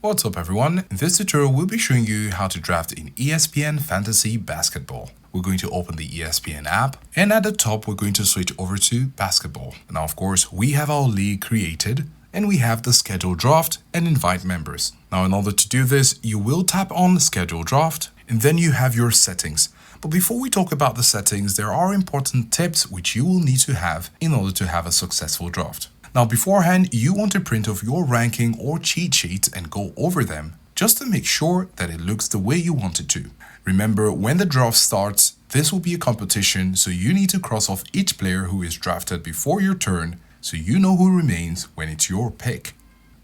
What's up everyone, in this tutorial we'll be showing you how to draft in ESPN Fantasy Basketball. We're going to open the ESPN app and at the top we're going to switch over to Basketball. Now of course we have our league created and we have the schedule draft and invite members. Now in order to do this you will tap on schedule draft and then you have your settings. But before we talk about the settings, there are important tips which you will need to have in order to have a successful draft. Now beforehand, you want to print off your ranking or cheat sheets and go over them just to make sure that it looks the way you want it to. Remember, when the draft starts, this will be a competition, so you need to cross off each player who is drafted before your turn so you know who remains when it's your pick.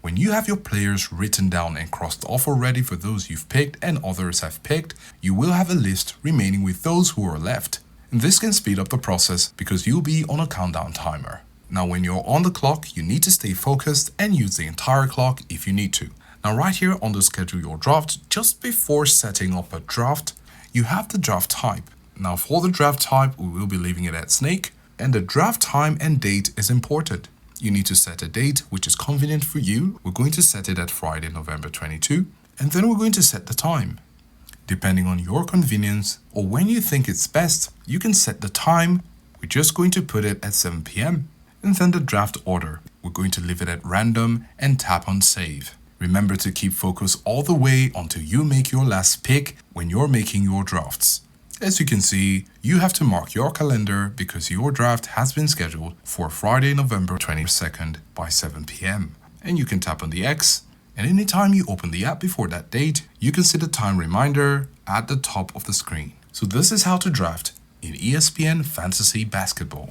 When you have your players written down and crossed off already for those you've picked and others have picked, you will have a list remaining with those who are left. And this can speed up the process because you'll be on a countdown timer. Now when you're on the clock, you need to stay focused and use the entire clock if you need to. Now right here on the schedule your draft, just before setting up a draft, you have the draft type. Now for the draft type, we will be leaving it at snake, and the draft time and date is important. You need to set a date which is convenient for you. We're going to set it at Friday, November 22, and then we're going to set the time. Depending on your convenience or when you think it's best, you can set the time. We're just going to put it at 7 p.m. And then the draft order. We're going to leave it at random and tap on save. Remember to keep focus all the way until you make your last pick when you're making your drafts. As you can see, you have to mark your calendar because your draft has been scheduled for Friday, November 22nd by 7 p.m. And you can tap on the X, and anytime you open the app before that date, you can see the time reminder at the top of the screen. So this is how to draft in ESPN Fantasy Basketball.